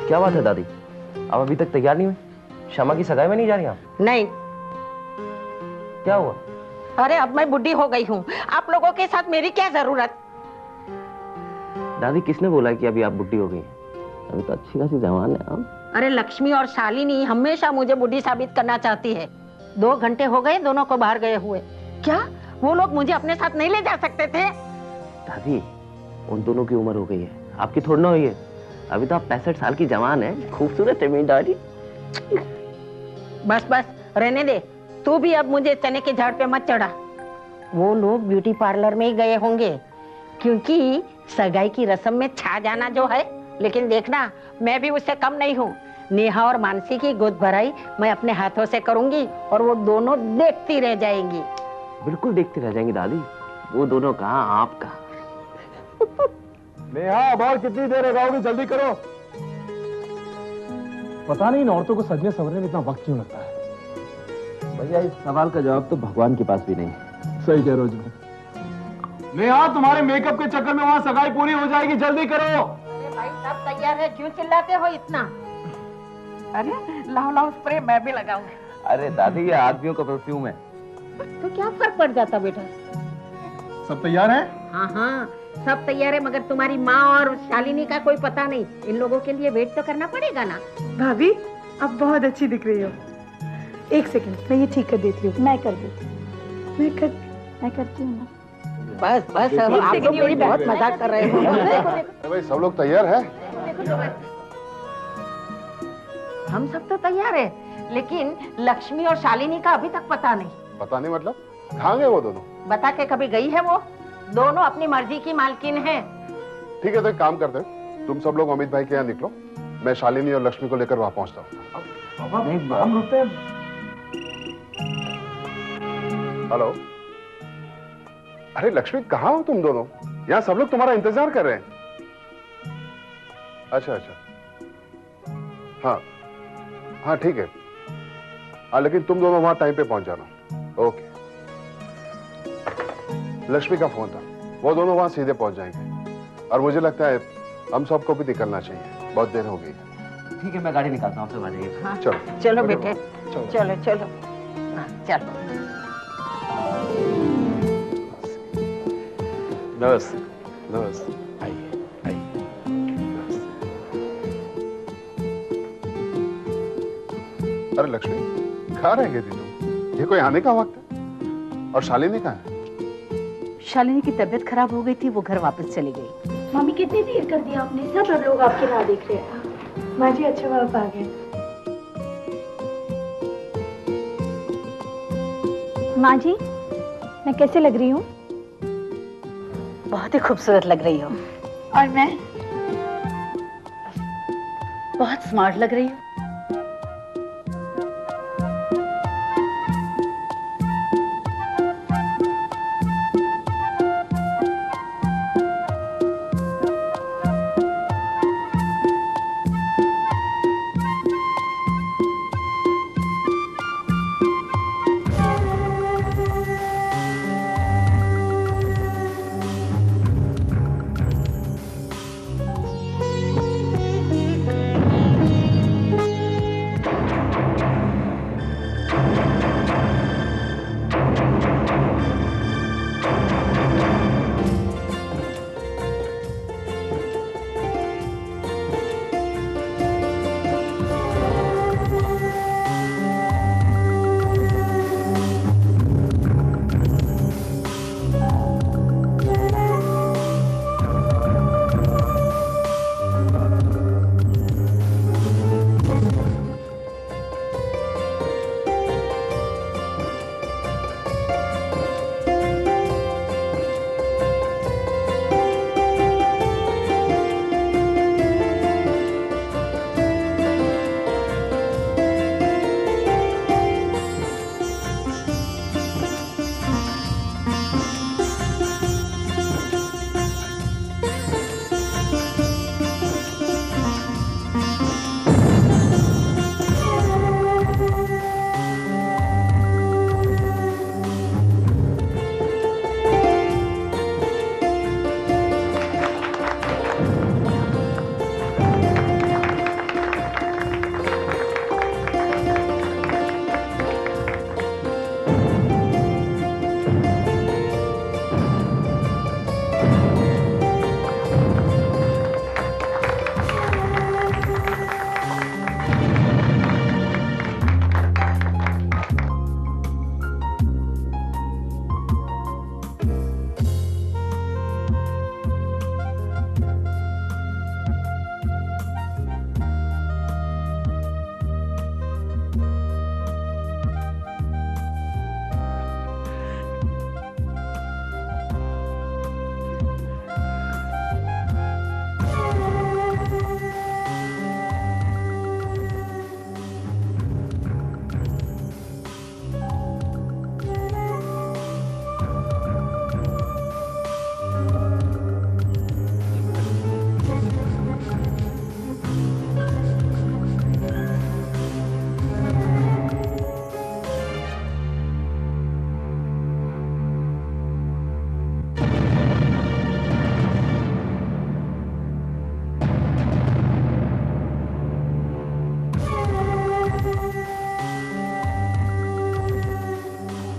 क्या बात है दादी, आप अभी तक तैयार नहीं हुई? श्यामा की सगाई में नहीं जा रही आप? नहीं। क्या हुआ? अरे अब मैं बुढ़ी हो गई हूँ, आप लोगों के साथ मेरी क्या जरूरत? दादी किसने बोला कि अभी आप बुढ़ी हो गई हैं? अभी तो अच्छी खासी जवान है आप। अरे लक्ष्मी और शालिनी हमेशा मुझे बुढ़ी साबित करना चाहती है। 2 घंटे हो गए दोनों को बाहर गए हुए। क्या वो लोग मुझे अपने साथ नहीं ले जा सकते थे? दादी उन दोनों की उम्र हो गई है, आपकी थोड़ी ना हुई है। अभी तो आप 65 साल की जवान है, खूबसूरत है मेरी दादी। बस बस रहने दे, तू भी अब मुझे चने के झाड़ पे मत चढ़ा। वो लोग ब्यूटी पार्लर में ही गए होंगे, क्योंकि सगाई की रस्म में छा जाना जो है, लेकिन देखना मैं भी उससे कम नहीं हूँ। नेहा और मानसी की गोद भराई मैं अपने हाथों से करूंगी और वो दोनों देखती रह जाएंगी। बिल्कुल देखती रह जाएंगी दादी, वो दोनों कहाँ आप कहाँ। नेहा अब और कितनी देर लगाओगी, जल्दी करो। पता नहीं इन औरतों को सजने संवरने में इतना वक्त क्यों लगता है। भैया इस सवाल का जवाब तो भगवान के पास भी नहीं। सही कह रहे हो जी। नेहा तुम्हारे मेकअप के चक्कर में वहां सगाई पूरी हो जाएगी, जल्दी करो। अरे भाई सब तैयार है, क्यों चिल्लाते हो इतना? अरे लाओ लाओ स्प्रे मैं भी लगाऊंगी। अरे दादी ये आदमियों का परफ्यूम है। तो क्या फर्क पड़ जाता बेटा? सब तैयार है? हाँ हाँ सब तैयार है, मगर तुम्हारी माँ और शालिनी का कोई पता नहीं। इन लोगों के लिए वेट तो करना पड़ेगा ना। भाभी अब बहुत अच्छी दिख रही हो। 1 सेकंड मैं ये ठीक कर देती हूँ। मैं कर देती हूँ, मैं करती हूँ ना। बस बस अब आप लोग मेरी बहुत मजाक कर रहे हो। भाई सब लोग तैयार है? हम सब तो तैयार है, लेकिन लक्ष्मी और शालिनी का अभी तक पता नहीं। पता नहीं मतलब? कहाँ गए वो दोनों? बता के कभी गई है वो? दोनों अपनी मर्जी की मालकिन है। ठीक है तो एक काम करते हैं, तुम सब लोग अमित भाई के यहाँ निकलो, मैं शालिनी और लक्ष्मी को लेकर वहां पहुंचता हूँ। हम रुकते हैं। हेलो, अरे लक्ष्मी कहाँ हो तुम दोनों? यहाँ सब लोग तुम्हारा इंतजार कर रहे हैं। अच्छा अच्छा, हाँ हाँ ठीक है। हाँ लेकिन तुम दोनों वहां टाइम पे पहुंच जाना। ओके। लक्ष्मी का फोन था, वो दोनों वहां सीधे पहुंच जाएंगे। और मुझे लगता है हम सबको भी निकलना चाहिए, बहुत देर हो गई है। ठीक है मैं गाड़ी निकालता हूँ, आप सब आ जाइए। हाँ, चलो चलो बेटे, चलो चलो चलो। नमस्ते। नमस्ते, आइए आइए। अरे लक्ष्मी कहाँ रह गई थी तुम? ये कोई आने का वक्त है? और शालिनी कहाँ है? शालिनी की तबीयत खराब हो गई थी, वो घर वापस चली गई। मम्मी कितनी देर कर दी आपने, सब लोग आपकी राह देख रहे हैं। माँ जी अच्छा आप आ गए। माँ जी मैं कैसे लग रही हूँ? बहुत ही खूबसूरत लग रही हो। और मैं? बहुत स्मार्ट लग रही हो।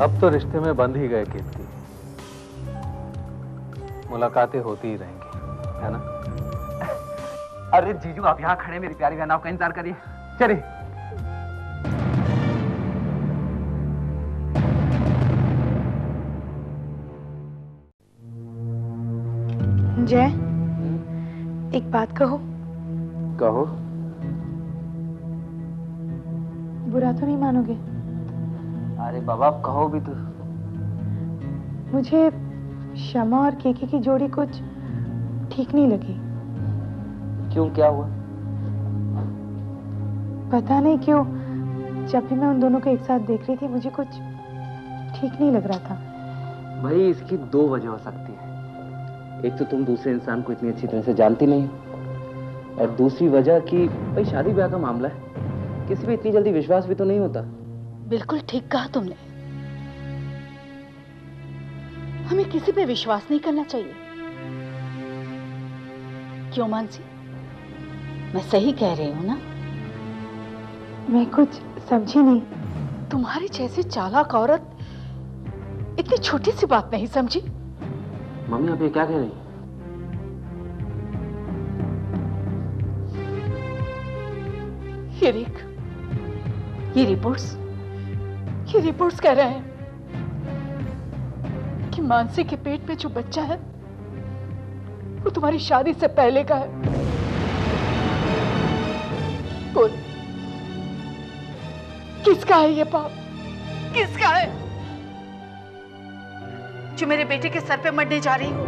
अब तो रिश्ते में बंध ही गए कीर्ति, मुलाकातें होती ही रहेंगी, है ना? अरे जीजू आप यहाँ खड़े मेरी प्यारी बहनाओं का इंतजार करिए, चलिए। जय, एक बात कहो। कहो। बुरा तो नहीं मानोगे? अरे बाबा कहो भी तो। मुझे शमा और केके की जोड़ी कुछ ठीक नहीं लगी। क्यों, क्या हुआ? पता नहीं क्यों, जब भी मैं उन दोनों को एक साथ देख रही थी मुझे कुछ ठीक नहीं लग रहा था। भाई इसकी दो वजह हो सकती है। एक तो तुम दूसरे इंसान को इतनी अच्छी तरह से जानती नहीं हो, और दूसरी वजह कि भाई शादी ब्याह का मामला है, किसी पे इतनी जल्दी विश्वास भी तो नहीं होता। बिल्कुल ठीक कहा तुमने, हमें किसी पे विश्वास नहीं करना चाहिए। क्यों मानसी, मैं सही कह रही हूं ना? मैं कुछ समझी नहीं। तुम्हारी जैसी चालाक औरत इतनी छोटी सी बात नहीं समझी। मम्मी आप ये क्या कह रही हैं? ये देख, ये रिपोर्ट्स कह रहे हैं कि मानसी के पेट में जो बच्चा है वो तुम्हारी शादी से पहले का है। बोल, किसका है ये पाप? किसका है जो मेरे बेटे के सर पे मरने जा रही हो?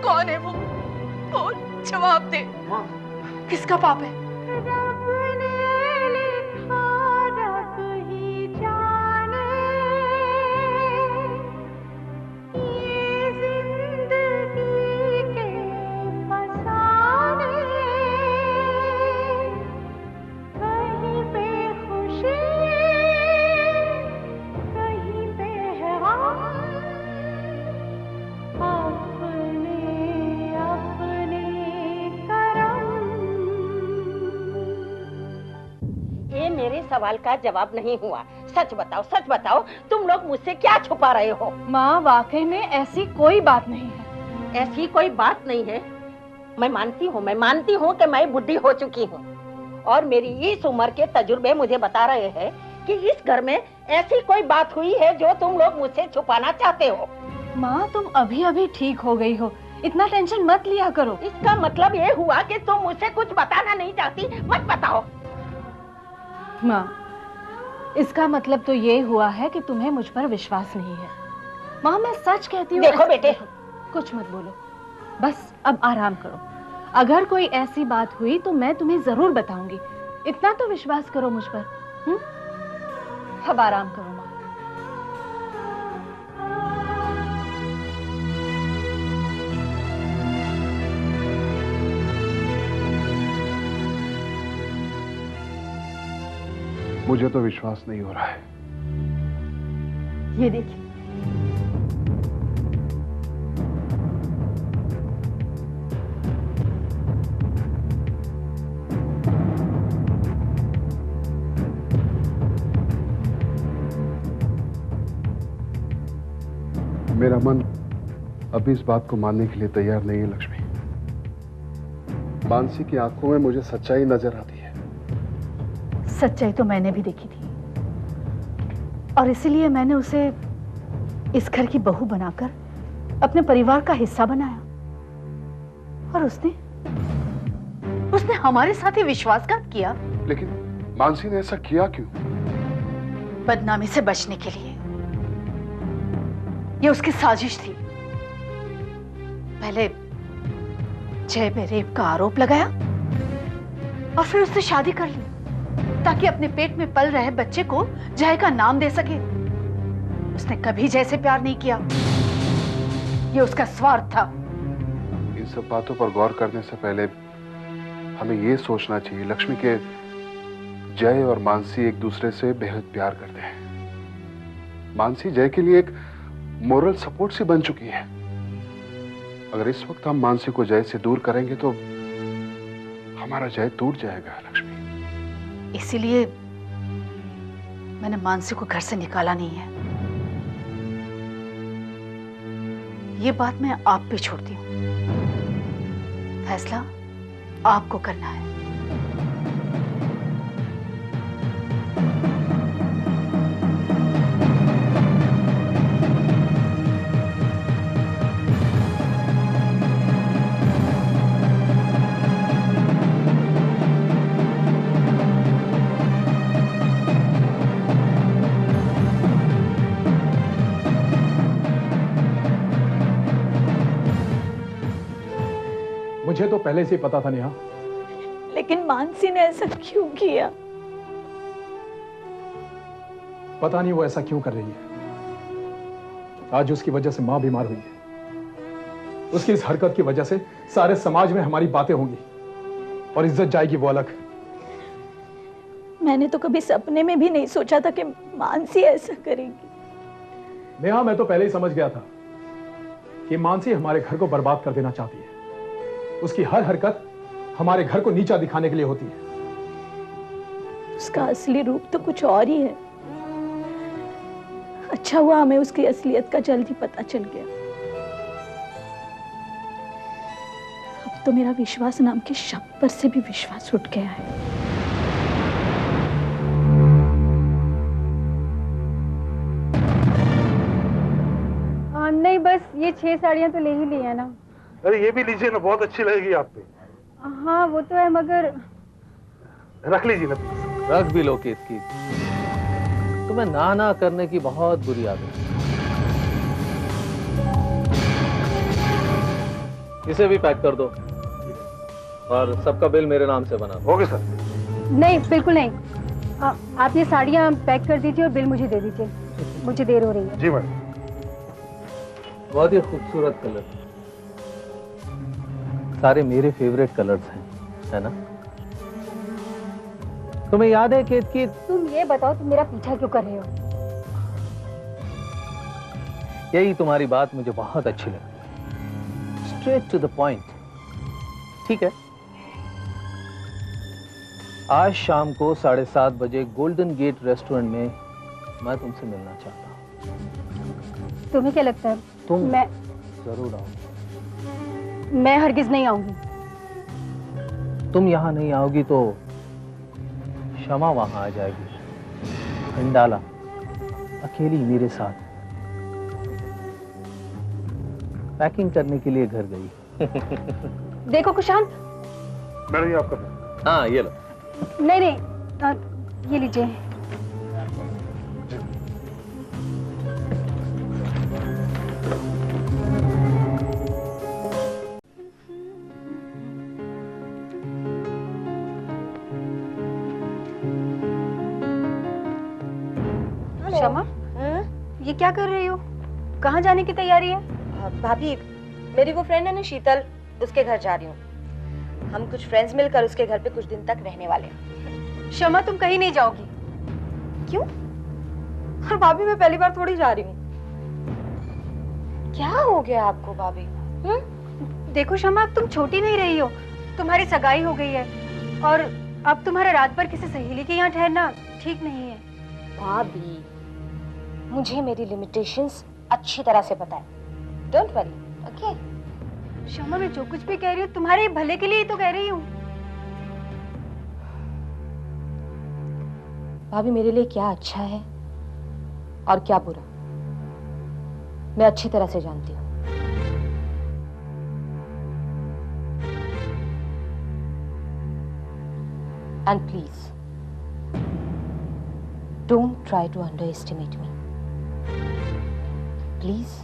कौन है वो? बोल, जवाब दे। किसका पाप है? मेरे सवाल का जवाब नहीं हुआ। सच बताओ, तुम लोग मुझसे क्या छुपा रहे हो? माँ वाकई में ऐसी कोई बात नहीं है। ऐसी कोई बात नहीं है? मैं मानती हूँ कि मैं बुढ़ी हो चुकी हूँ, और मेरी इस उम्र के तजुर्बे मुझे बता रहे हैं कि इस घर में ऐसी कोई बात हुई है जो तुम लोग मुझसे छुपाना चाहते हो। माँ तुम अभी ठीक हो गई हो, इतना टेंशन मत लिया करो। इसका मतलब ये हुआ कि तुम मुझसे कुछ बताना नहीं चाहती? मत बताओ। माँ इसका मतलब तो ये हुआ है कि तुम्हें मुझ पर विश्वास नहीं है। माँ मैं सच कहती हूँ। देखो बेटे, कुछ मत बोलो, बस अब आराम करो। अगर कोई ऐसी बात हुई तो मैं तुम्हें जरूर बताऊंगी, इतना तो विश्वास करो मुझ पर। अब आराम करो माँ। मुझे तो विश्वास नहीं हो रहा है। ये देखिए, मेरा मन अभी इस बात को मानने के लिए तैयार नहीं है लक्ष्मी। मानसी की आंखों में मुझे सच्चाई नजर आती है। सच्चाई तो मैंने भी देखी थी, और इसीलिए मैंने उसे इस घर की बहू बनाकर अपने परिवार का हिस्सा बनाया, और उसने हमारे साथ ही विश्वासघात किया। लेकिन मानसी ने ऐसा किया क्यों? बदनामी से बचने के लिए। ये उसकी साजिश थी। पहले जय पे रेप का आरोप लगाया और फिर उससे शादी कर ली ताकि अपने पेट में पल रहे बच्चे को जय का नाम दे सके। उसने कभी जय से प्यार नहीं किया, ये उसका स्वार्थ था। इन सब बातों पर गौर करने से पहले हमें ये सोचना चाहिए लक्ष्मी के जय और मानसी एक दूसरे से बेहद प्यार करते हैं। मानसी जय के लिए एक मोरल सपोर्ट सी बन चुकी है। अगर इस वक्त हम मानसी को जय से दूर करेंगे तो हमारा जय टूट जाएगा लक्ष्मी। इसीलिए मैंने मानसी को घर से निकाला नहीं है। ये बात मैं आप पे छोड़ती हूँ, फैसला आपको करना है। मुझे तो पहले से ही पता था नेहा। लेकिन मानसी ने ऐसा क्यों किया? पता नहीं वो ऐसा क्यों कर रही है। आज उसकी वजह से मां बीमार हुई है। उसकी इस हरकत की वजह से सारे समाज में हमारी बातें होंगी और इज्जत जाएगी वो अलग। मैंने तो कभी सपने में भी नहीं सोचा था कि मानसी ऐसा करेगी। नेहा, मैं तो पहले ही समझ गया था कि मानसी हमारे घर को बर्बाद कर देना चाहती है। उसकी हर हरकत हमारे घर को नीचा दिखाने के लिए होती है। उसका असली रूप तो कुछ और ही है। अच्छा हुआ हमें उसकी असलियत का जल्दी पता चल गया। अब तो मेरा विश्वास नाम के शब्द पर से भी विश्वास उठ गया है। नहीं, बस ये 6 साड़ियाँ तो ले ही ली है ना। अरे ये भी लीजिए ना, बहुत अच्छी लगेगी आप पे। हाँ वो तो है, मगर रख लीजिए ना। रख भी लो केतकी, तुम्हें ना करने की बहुत बुरी आदत है। इसे भी पैक कर दो और सबका बिल मेरे नाम से बना दो। Okay sir. नहीं, बिल्कुल नहीं। आप ये साड़ियाँ पैक कर दीजिए और बिल मुझे दे दीजिए, मुझे देर हो रही है। जी मैडम। बहुत ही खूबसूरत कलर, सारे मेरे फेवरेट कलर्स हैं, है ना? तुम्हें याद है केतकी? तुम ये बताओ, तुम मेरा पीछा क्यों कर रहे हो? यही तुम्हारी बात मुझे बहुत अच्छी लगती है, स्ट्रेट टू द पॉइंट। ठीक है, आज शाम को 7:30 बजे गोल्डन गेट रेस्टोरेंट में मैं तुमसे मिलना चाहता हूँ। तुम्हें क्या लगता है? मैं जरूर आओ। मैं हरगिज नहीं आऊंगी। तुम यहाँ नहीं आओगी तो शमा वहां आ जाएगी, खंडाला, अकेली मेरे साथ। पैकिंग करने के लिए घर गई। देखो कुशांत। मैडम ये आपका। हाँ ये लो। नहीं नहीं, ये लीजिए। शमा, ये क्या कर रही हो? कहाँ जाने की तैयारी है? भाभी, मेरी वो फ्रेंड है ना शीतल, उसके घर जा रही हूँ। हम कुछ फ्रेंड्स मिलकर उसके घर पे कुछ दिन तक रहने वाले हैं। शमा, तुम कहीं नहीं जाओगी। क्यों? और भाभी, मैं पहली बार थोड़ी जा रही हूँ। क्या हो गया आपको भाभी? देखो शमा, अब तुम छोटी नहीं रही हो, तुम्हारी सगाई हो गई है और अब तुम्हारा रात भर किसी सहेली के यहाँ ठहरना ठीक नहीं है। भाभी, मुझे मेरी लिमिटेशंस अच्छी तरह से पता है। Don't worry, okay? शमा, मैं जो कुछ भी कह रही हूँ तुम्हारे भले के लिए ही तो कह रही हूँ। भाभी, मेरे लिए क्या अच्छा है और क्या बुरा, मैं अच्छी तरह से जानती हूँ। And please, don't try to underestimate me. Please.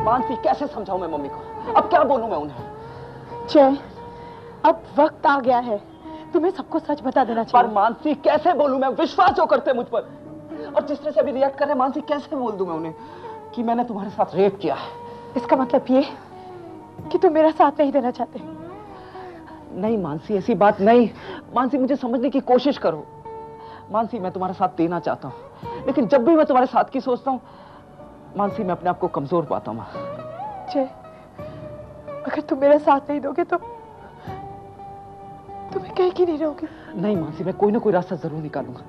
Mansi, कैसे समझाऊं मैं मम्मी को? अब क्या बोलूं मैं उन्हें? जय, अब वक्त आ गया है, तुम्हें सबको सच बता देना चाहिए। पर मानसी, कैसे बोलूं मैं? विश्वास जो करते हैं मुझ पर, और जिस तरह से अभी रिएक्ट कर रहे हैं, मानसी कैसे बोल दूं मैं उन्हें कि मैंने तुम्हारे साथ रेप किया है? इसका मतलब ये कि तुम मेरा साथ नहीं देना चाहते? नहीं मानसी, ऐसी बात नहीं। मानसी, मुझे समझने की कोशिश करो। मानसी मैं तुम्हारा साथ देना चाहता हूँ, लेकिन जब भी मैं तुम्हारे साथ की सोचता हूँ मानसी मैं अपने आप को कमजोर पाता हूँ। जय, अगर तुम मेरा साथ नहीं दोगे तो मैं कहीं की नहीं रहूंगी। नहीं मानसी, मैं कोई ना कोई रास्ता जरूर निकालूंगा।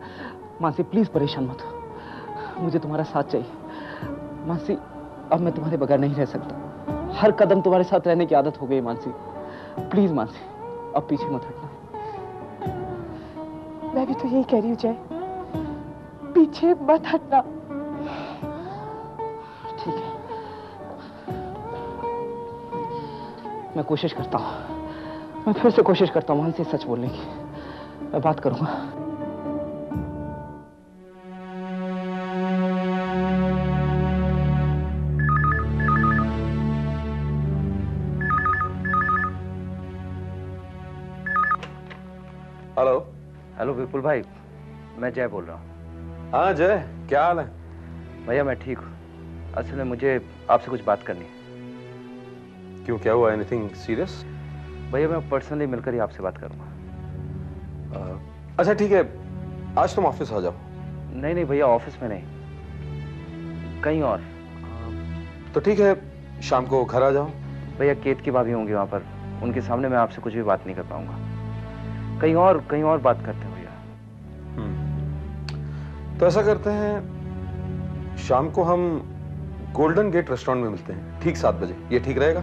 मानसी प्लीज परेशान मत हो, मुझे तुम्हारा साथ चाहिए। मानसी अब मैं तुम्हारे बगैर नहीं रह सकता, हर कदम तुम्हारे साथ रहने की आदत हो गई मानसी। प्लीज मानसी अब पीछे मत हटना। मैं भी तो यही कह रही हूँ जय, पीछे मत हटना। ठीक है, मैं कोशिश करता हूँ, मैं फिर से कोशिश करता हूँ मानसी सच बोलने की। मैं बात करूंगा। हेलो। हेलो विपुल भाई, मैं जय बोल रहा हूँ। हाँ जय, क्या हाल है? भैया मैं ठीक हूँ, असल में मुझे आपसे कुछ बात करनी है। क्यों, क्या हुआ? Anything serious? भैया मैं पर्सनली मिलकर ही आपसे बात करूंगा। अच्छा ठीक है, आज तुम ऑफिस आ जाओ। नहीं नहीं भैया, ऑफिस में नहीं, कहीं और। तो ठीक है, शाम को घर आ जाओ। भैया केत की भाभी होंगी वहां पर, उनके सामने मैं आपसे कुछ भी बात नहीं कर पाऊंगा। कहीं और बात करते हैं भैया। तो ऐसा करते हैं, शाम को हम गोल्डन गेट रेस्टोरेंट में मिलते हैं ठीक 7 बजे। ये ठीक रहेगा?